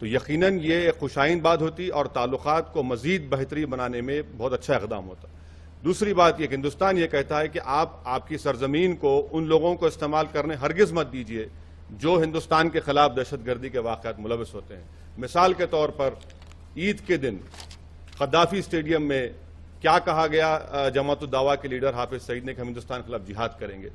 تو یقیناً یہ ایک خوشائند بات ہوتی اور تعلقات کو مزید بہتری بنانے میں بہت اچھا اقدام ہوتا. دوسری بات یہ کہ ہندوستان یہ کہتا ہے کہ آپ کی سرزمین کو ان لوگوں کو استعمال کرنے ہرگز مت دیجیے جو ہندوستان کے خلاف دہشت گردی کے واقعات ملوث ہوتے ہیں. مثال کے طور پر عید کے دن قذافی اسٹیڈیم میں کیا کہا گیا جماعت الدعویٰ کے لیڈر حافظ سعید نے کہ ہم ہندوستان کے خلاف جہاد کریں گے.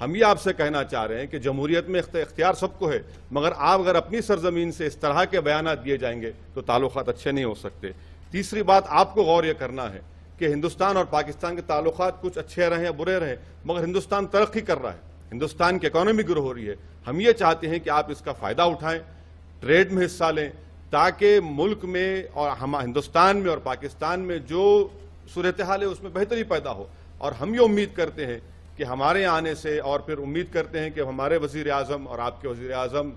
ہم یہ آپ سے کہنا چاہ رہے ہیں کہ جمہوریت میں اختیار سب کو ہے، مگر آپ اگر اپنی سرزمین سے اس طرح کے بیانات دیے جائیں گے تو تعلقات اچھے نہیں ہو سکتے. تیسری بات آپ کو غور یہ کرنا ہے کہ ہندوستان اور پاکستان کے تعلقات کچھ اچھے رہیں یا برے رہیں، مگر ہندوستان ترقی کر رہا ہے، ہندوستان کی اکانومی گرو ہو رہی ہے. ہم یہ چاہتے ہیں کہ آپ اس کا فائدہ اٹھائیں، ٹریڈ میں حصہ لیں، تاکہ ملک میں اور ہندوستان میں اور پاکستان میں جو صورتحال ہے اس میں بہتری پیدا ہو. اور ہم یہ امید کرتے ہیں کہ ہمارے آنے سے، اور پھر امید کرتے ہیں کہ ہمارے وزیر اعظم اور آپ کے وزیر اعظم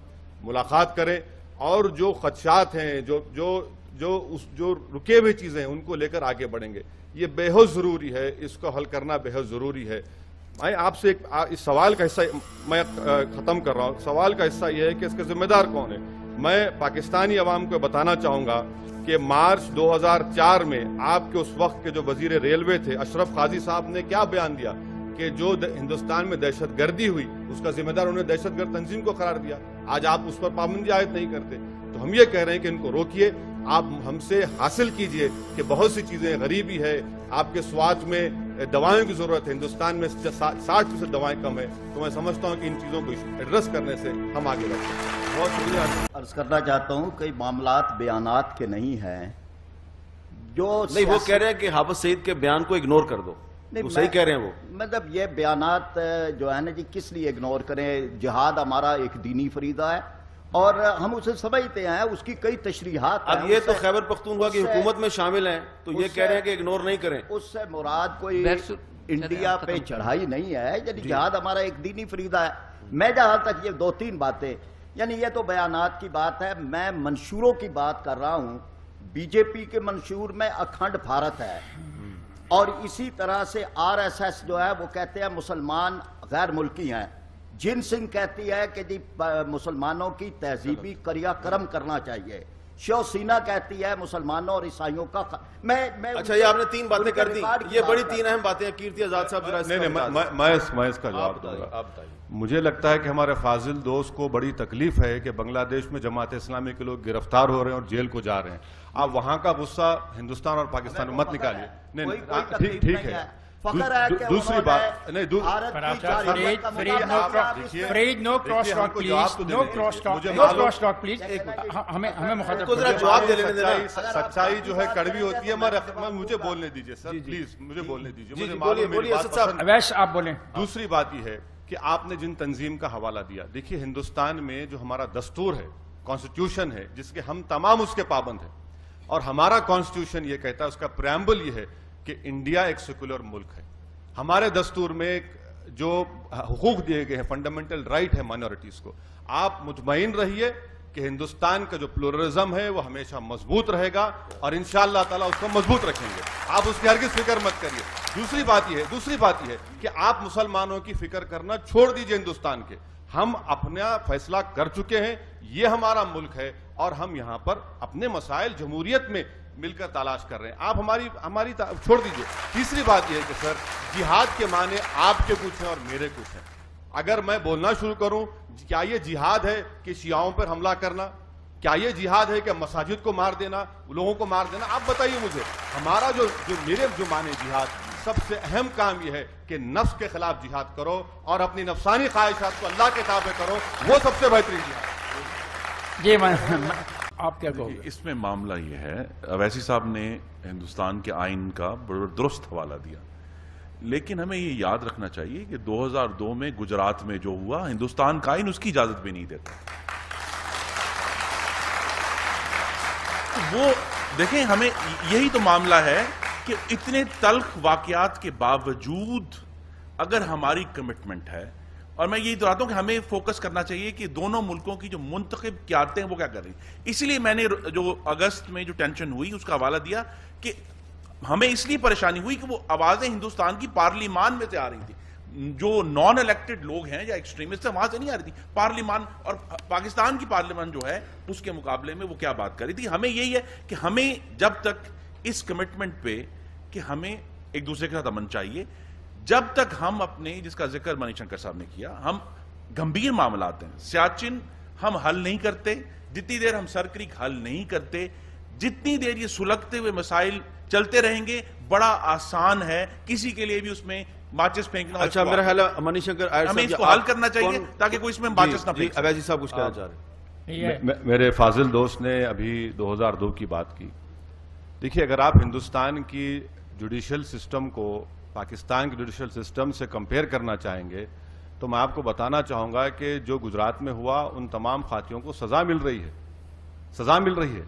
ملاقات کریں اور جو خدشات ہیں، جو رکے ہوئے چیزیں ہیں ان کو لے کر آگے بڑھیں گے. یہ بے حد ضروری ہے، اس کو حل کرنا بے حد ضروری ہے. میں آپ سے اس سوال کا حصہ میں ختم کر رہا ہوں. سوال کا حصہ یہ ہے کہ اس کے ذمہ دار کون ہے. میں پاکستانی عوام کو بتانا چاہوں گا کہ مارچ 2004 میں آپ کے اس وقت کے جو وزیر ریلوے تھے اشرف قاضی صاحب نے کیا بیان دیا کہ جو ہندوستان میں دہشت گردی ہوئی اس کا ذمہ دار انہوں نے دہشت گرد تنظیم کو قرار دیا. آج آپ اس پر پابندی عائد نہیں کرتے. تو ہم یہ کہہ رہے ہیں کہ ان کو روکیے. آپ ہم سے حاصل کیجئے کہ بہت سی چیزیں، غریبی ہے، آپ کے سوات میں دوائوں کی ضرورت ہے، ہندوستان میں 60% دوائیں کم ہیں. تو میں سمجھتا ہوں کہ ان چیزوں کو ایڈریس کرنے سے ہم آگے بڑھتے ہیں. بہت شکریہ. عرض کرنا چاہتا ہوں کہ معاملات بیانات کے نہیں ہیں. جو نہیں، وہ کہہ رہے ہیں کہ حافظ سعید کے بیان کو اگنور کر دو. وہ صحیح کہہ رہے ہیں. وہ مطلب یہ بیانات جو ہے نا جی کس لیے اگنور کریں. جہاد ہمارا ایک دینی فریضہ ہے اور ہم اسے سمجھتے ہیں، اس کی کئی تشریحات ہیں. اب یہ تو خیبر پختونخوا کی حکومت میں شامل ہیں تو یہ کہہ رہے ہیں کہ اگنور نہیں کریں. اس سے مراد کوئی انڈیا پہ چڑھائی نہیں ہے. یعنی جہاد ہمارا ایک دینی فریضہ ہے. میں جہاں تک یہ 2-3 باتیں، یعنی یہ تو بیانات کی بات ہے، میں منشوروں کی بات کر رہا ہوں. بی جے پی کے منشور میں اکھنڈ بھارت ہے اور اسی طرح سے RSS جو ہے وہ کہتے ہیں مسلمان غیر ملکی ہیں. جن سنگھ کہتی ہے کہ جی مسلمانوں کی تہذیبی کریا کرم کرنا چاہیے. شیو سینا کہتی ہے مسلمانوں اور عیسائیوں کا میں اچھا، یہ آپ نے 3 باتیں کر دی. یہ بڑی 3 اہم باتیں ہیں. کیرتی آزاد صاحب ذرا میں اس کا جواب دوں گا. مجھے لگتا ہے کہ ہمارے فاضل دوست کو بڑی تکلیف ہے کہ بنگلہ دیش میں جماعت اسلامی کے لوگ گرفتار ہو رہے ہیں اور جیل کو جا رہے ہیں. آپ وہاں کا غصہ ہندوستان اور پاکستان میں مت نکالیے. نہیں، ٹھیک ہے. دوسری بات نہیں، Farid no cross talk please, no cross talk please. ہمیں مخاطب جواب دے لینے دینا. سچائی جو ہے کڑوی ہوتی ہے. مجھے بولنے دیجیے سر، پلیز مجھے بولنے دیجیے. بولیے اسد صاحب. ویسے آپ بولیں. دوسری بات یہ ہے کہ آپ نے جن تنظیم کا حوالہ دیا، دیکھیے ہندوستان میں جو ہمارا دستور ہے، کانسٹیٹیوشن ہے، جس کے ہم تمام اس کے پابند ہیں، اور ہمارا کانسٹیٹیوشن یہ کہتا ہے، اس کا پریامبل یہ ہے کہ انڈیا ایک سیکولر ملک ہے. ہمارے دستور میں جو حقوق دیے گئے ہیں، فنڈامنٹل رائٹ ہے مائنورٹیز کو. آپ مطمئن رہیے کہ ہندوستان کا جو پلورلزم ہے وہ ہمیشہ مضبوط رہے گا اور انشاءاللہ تعالیٰ اس کو مضبوط رکھیں گے. آپ اس کی ہرگز فکر مت کریے. دوسری بات یہ ہے کہ آپ مسلمانوں کی فکر کرنا چھوڑ دیجئے ہندوستان کے. ہم اپنا فیصلہ کر چکے ہیں، یہ ہمارا ملک ہے اور ہم یہاں پر اپنے مسائل جمہوریت میں مل کر تلاش کر رہے ہیں. آپ ہماری چھوڑ دیجئے. تیسری بات یہ ہے کہ سر، جہاد کے معنی آپ کے کچھ ہیں اور میرے کچھ ہیں. اگر میں بولنا شروع کروں کیا یہ جہاد ہے کہ شیعوں پر حملہ کرنا، کیا یہ جہاد ہے کہ مساجد کو مار دینا، لوگوں کو مار دینا؟ آپ بتائیے مجھے. ہمارا میرے جو معنی جہاد، سب سے اہم کام یہ ہے کہ نفس کے خلاف جہاد کرو اور اپنی نفسانی خواہشات کو اللہ کے تابع کرو. وہ سب سے بہترین جہاد. جی آپ کیا کہو گے؟ اس میں معاملہ یہ ہے، اویسی صاحب نے ہندوستان کے آئین کا درست حوالہ دیا، لیکن ہمیں یہ یاد رکھنا چاہیے کہ 2002 میں گجرات میں جو ہوا، ہندوستان کا آئین اس کی اجازت بھی نہیں دیتا. وہ دیکھیں، ہمیں یہی تو معاملہ ہے کہ اتنے تلخ واقعات کے باوجود اگر ہماری کمٹمنٹ ہے، اور میں یہی دہراتا ہوں کہ ہمیں فوکس کرنا چاہیے کہ دونوں ملکوں کی جو منتخب قیادتیں ہیں وہ کیا کر رہی ہیں. اس لیے میں نے جو اگست میں جو ٹینشن ہوئی اس کا حوالہ دیا کہ ہمیں اس لیے پریشانی ہوئی کہ وہ آوازیں ہندوستان کی پارلیمان میں سے آ رہی تھی. جو نان الیکٹڈ لوگ ہیں یا ایکسٹریمسٹ ہیں وہاں سے نہیں آ رہی تھی. پارلیمان اور پاکستان کی پارلیمان جو ہے اس کے مقابلے میں وہ کیا بات کر رہی تھی. ہمیں یہی ہے کہ ہمیں جب تک اس کمٹمنٹ پہ کہ ہمیں ایک دوسرے کے ساتھ امن چاہیے، جب تک ہم اپنے، جس کا ذکر منی شنکر صاحب نے کیا، ہم گمبھیر معاملات ہیں، سیاچن ہم حل نہیں کرتے جتنی دیر ہم سر کریک حل نہیں کرتے، جتنی دیر یہ سلگتے ہوئے مسائل چلتے رہیں گے. بڑا آسان ہے کسی کے لیے بھی اس میں ماچس پھینکنا. اچھا میرا خیال ہے منی شنکر ہمیں اس کو حل کرنا چاہیے تاکہ کوئی اس میں ماچس نہ پھینک. اویسی صاحب کچھ کہنا چاہ رہے ہیں. میرے فاضل دوست نے ابھی 2002 کی بات کی. دیکھیے اگر آپ ہندوستان کی جوڈیشل سسٹم کو پاکستان کی جوڈیشل سسٹم سے کمپیئر کرنا چاہیں گے تو میں آپ کو بتانا چاہوں گا کہ جو گجرات میں ہوا ان تمام خاطیوں کو سزا مل رہی ہے.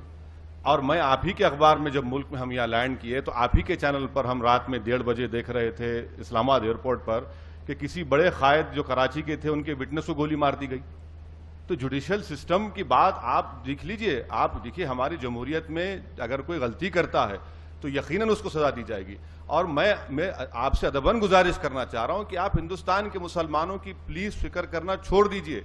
اور میں آپ ہی کے اخبار میں جب ملک میں ہم یہاں لینڈ کیے تو آپ ہی کے چینل پر ہم رات میں 1:30 بجے دیکھ رہے تھے اسلام آباد ایئرپورٹ پر کہ کسی بڑے قائد جو کراچی کے تھے ان کے وٹنس کو گولی مار دی گئی. تو جوڈیشل سسٹم کی بات آپ دیکھ لیجئے. آپ دیکھیے ہماری جمہوریت میں اگر کوئی غلطی کرتا ہے تو یقیناً اس کو سزا دی جائے گی. اور میں آپ سے ادباً گزارش کرنا چاہ رہا ہوں کہ آپ ہندوستان کے مسلمانوں کی پلیز فکر کرنا چھوڑ دیجئے.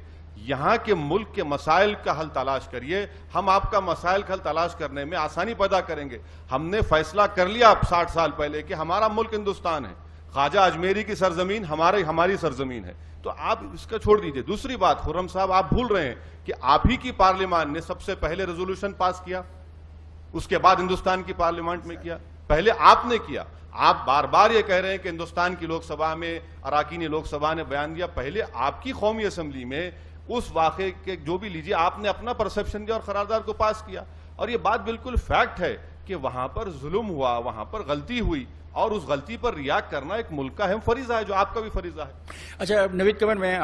یہاں کے ملک کے مسائل کا حل تلاش کریے. ہم آپ کا مسائل کا حل تلاش کرنے میں آسانی پیدا کریں گے. ہم نے فیصلہ کر لیا 60 سال پہلے کہ ہمارا ملک ہندوستان ہے. خواجہ اجمیری کی سرزمین ہماری سرزمین ہے. تو آپ اس کا چھوڑ دیجئے. دوسری بات خرم صاحب آپ بھول رہے ہیں کہ آپ ہی کی پارلیمان نے سب سے پہلے ریزولوشن پاس کیا، اس کے بعد ہندوستان کی پارلیمنٹ میں کیا. پہلے آپ نے کیا. آپ بار بار یہ کہہ رہے ہیں کہ ہندوستان کی لوک سبھا میں اراکین لوک سبھا نے بیان دیا. پہلے آپ کی قومی اسمبلی میں اس واقعے کے جو بھی لیجئے آپ نے اپنا پرسپشن دیا اور قرارداد کو پاس کیا. اور یہ بات بالکل فیکٹ ہے کہ وہاں پر ظلم ہوا، وہاں پر غلطی ہوئی اور اس غلطی پر ریاکٹ کرنا ایک ملک کا اہم فریضہ ہے جو آپ کا بھی فریضہ ہے. اچھا نوید قمر میں